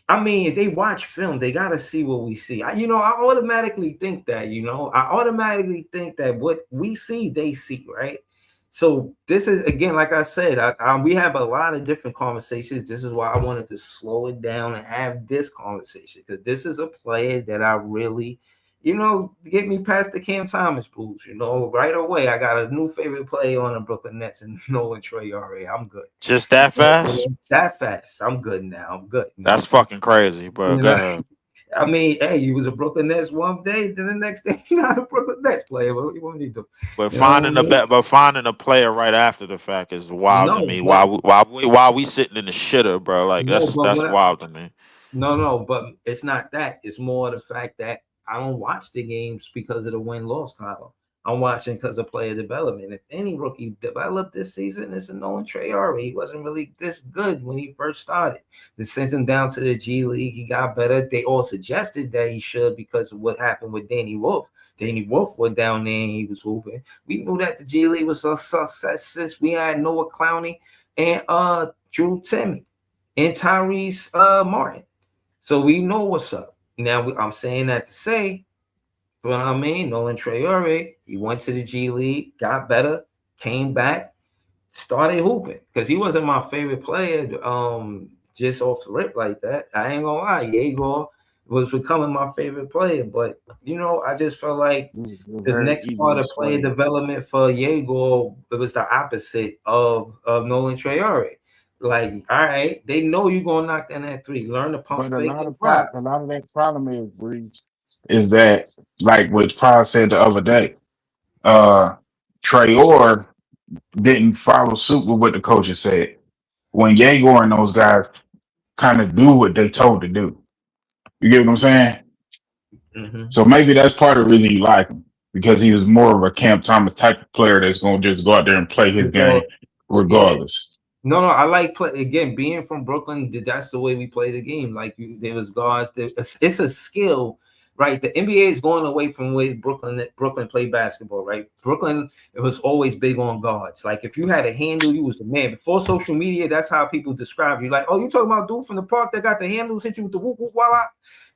I mean, if they watch film, they got to see what we see. I automatically think that, what we see, they see, right? So this is, again, like I said, we have a lot of different conversations. This is why I wanted to slow it down and have this conversation, because this is a player that I really, get me past the Cam Thomas blues. Right away, I got a new favorite player on the Brooklyn Nets and Nolan Traore. I'm good. Just that fast? That fast. I'm good now. I'm good. That's fucking crazy, bro. Go ahead. I mean, hey, you was a Brooklyn Nets one day, then the next day you're not a Brooklyn Nets player. What you want me to do? But finding a player right after the fact is wild to No, me. but Why we sitting in the shitter, bro? Like no, but that's wild to me. No, but it's not that. It's more the fact that I don't watch the games because of the win-loss column. I'm watching because of player development. If any rookie developed this season, it's a Nolan Traore. He wasn't really this good when he first started. They sent him down to the G League. He got better. They all suggested that he should because of what happened with Danny Wolf. Danny Wolf went down there and he was hooping. We knew that the G League was a success since we had Noah Clowney and Drew Timmy and Tyrese Martin. So we know what's up. Now I'm saying that to say, but I mean, Nolan Traore, he went to the G League, got better, came back, started hooping. Because he wasn't my favorite player, just off the rip like that. I ain't gonna lie, Yegor was becoming my favorite player. But I just felt like the Very next easy part to of player sway. development for Yegor, it was the opposite of Nolan Traore. Like, all right, they know you're gonna knock down that 3. Learn to pump But a fake lot and of drive. that problem is, Breeze, is that like what Paul said the other day, uh Traore didn't follow suit with what the coaches said. When Yegor and those guys kind of do what they told to do. You get what I'm saying? Mm-hmm. So maybe that's part of the reason you like him. Because he was more of a Camp Thomas type of player that's gonna just go out there and play his game Yeah. regardless. No, I like play again. Being from Brooklyn, that's the way we play the game. Like there was guards. It's a skill right? The NBA is going away from the way Brooklyn played basketball, right? Brooklyn, it was always big on guards. Like if you had a handle, you was the man. Before social media, that's how people describe you. Like, oh, you talking about dude from the park that got the handles, hit you with the whoop whoop wah wah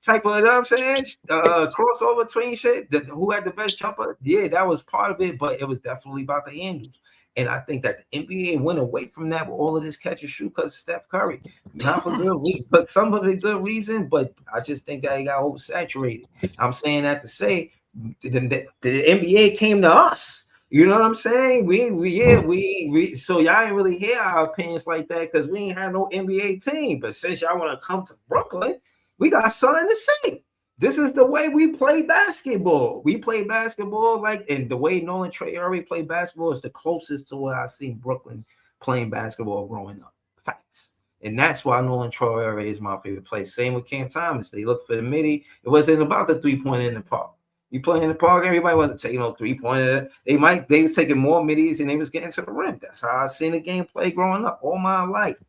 type of, you know what I'm saying? Crossover between shit. Who had the best jumper? Yeah, that was part of it, but it was definitely about the handles. And I think that the NBA went away from that with all of this catch and shoot because of Steph Curry. Not for good reason, but some of it good reason. But I just think that he got oversaturated. I'm saying that to say the NBA came to us. You know what I'm saying? We so y'all ain't really hear our opinions like that because we ain't had no NBA team. But since y'all want to come to Brooklyn, we got something to say. This is the way we play basketball. We play basketball and the way Nolan Traore played basketball is the closest to what I seen Brooklyn playing basketball growing up. Facts. And that's why Nolan Traore is my favorite player. Same with Cam Thomas. They look for the midi. It wasn't about the 3-pointer in the park. You play in the park, everybody wasn't taking no 3-pointer. They was taking more middies and they was getting to the rim. That's how I seen the game play growing up all my life.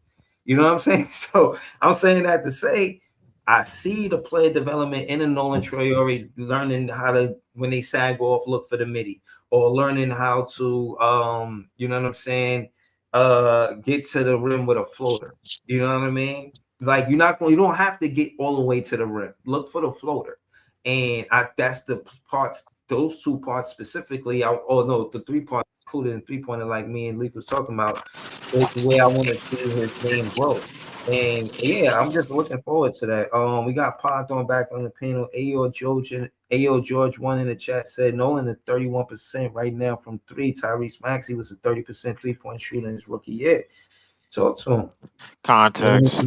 You know what I'm saying? So I'm saying that to say I see the player development in a Nolan Traore learning how to, when they sag off, look for the midi, or learning how to, you know what I'm saying, get to the rim with a floater. You know what I mean? Like you don't have to get all the way to the rim. Look for the floater, and that's the parts. Those two parts specifically. The 3 parts included in 3-pointer, like me and Leaf was talking about, is the way I want to see his game grow. And yeah, I'm just looking forward to that. We got Pod back on the panel. AO George one in the chat said Nolan at 31% right now from 3. Tyrese Maxey was a 30% 3-point shooter in his rookie year. Talk to him. Context.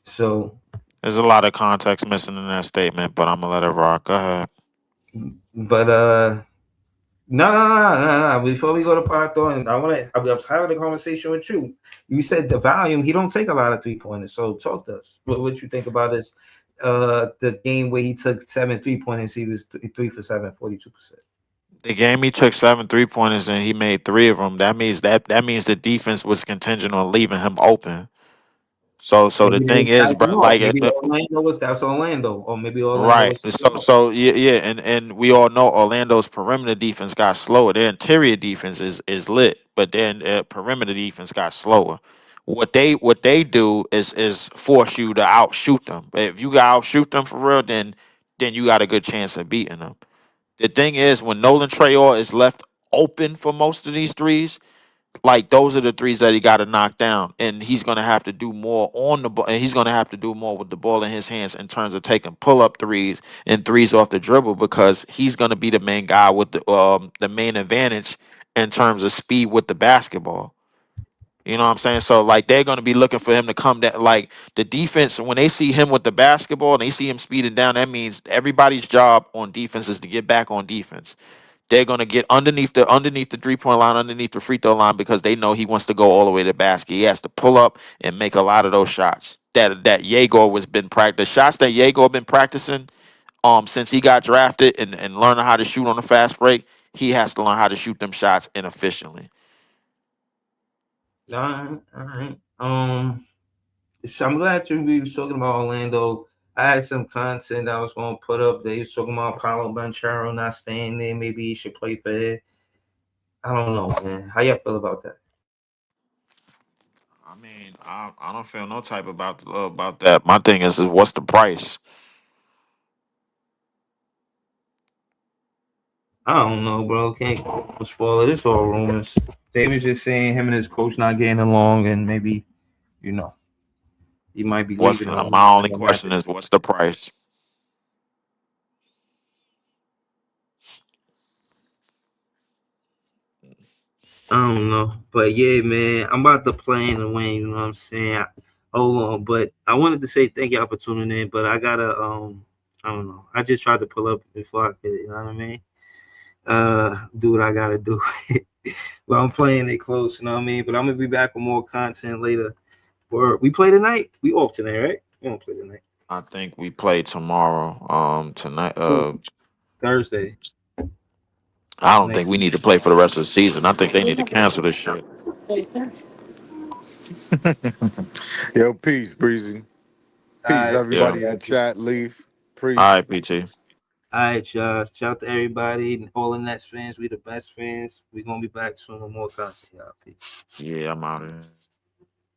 So There's a lot of context missing in that statement, but I'm gonna let it rock. Go ahead. but no. Before we go to Python, I was having a conversation with you. You said the volume, he don't take a lot of 3-pointers. So talk to us. What you think about this? The game where he took 7 3-pointers, he was 3 for 7, 42%. The game he took 7 3-pointers and he made 3 of them. That means the defense was contingent on leaving him open. So the Maybe they thing was is, tightening bro, off. like Maybe that's Orlando, or maybe Orlando right. was So yeah, and we all know Orlando's perimeter defense got slower. Their interior defense is lit, but then perimeter defense got slower. What they do is force you to outshoot them. If you got outshoot them for real, then you got a good chance of beating them. The thing is, when Nolan Traore is left open for most of these threes, like those are the threes that he got to knock down, and he's gonna have to do more on the ball, and he's gonna have to do more with the ball in his hands in terms of taking pull up threes and threes off the dribble because he's gonna be the main guy with the main advantage in terms of speed with the basketball. You know what I'm saying? So like they're gonna be looking for him to come down. Like the defense, when they see him with the basketball and they see him speeding down, that means everybody's job on defense is to get back on defense. They're gonna get underneath the 3-point line, underneath the free throw line because they know he wants to go all the way to the basket. He has to pull up and make a lot of those shots. That Yegor was been practice shots that Yegor been practicing since he got drafted and learning how to shoot on the fast break. He has to learn how to shoot them shots inefficiently. all right. So I'm glad we was talking about Orlando. I had some content I was going to put up. They was talking about Paulo Banchero not staying there. Maybe he should play for it. I don't know, man. How y'all feel about that? I mean, I don't feel no type about that. My thing is what's the price? I don't know, bro. Can't spoil it. It's all rumors. They was just saying him and his coach not getting along, and maybe you know he might be What's leaving the, Orlando. my only question is what's the price? I don't know, but yeah, man, I'm about to play in the win. You know what I'm saying? Hold on, but I wanted to say thank y'all for tuning in, but I gotta I don't know. I just tried to pull up before I could. You know what I mean? Do what I gotta do. But I'm playing it close. You know what I mean? But I'm gonna be back with more content later. Or we play tonight. We off tonight, right? We don't play tonight. I think we play tomorrow. Tonight. Thursday. I don't think Next we week. need to play for the rest of the season. I think they need to cancel this shit. Yo, peace, Breezy. All Peace, right, Yeah. everybody in the chat. Leaf. All right, PT. All right, y'all. Shout out to everybody, all the Nets fans. We the best fans. We gonna be back soon with more content, y'all. Peace. Yeah, I'm out of here.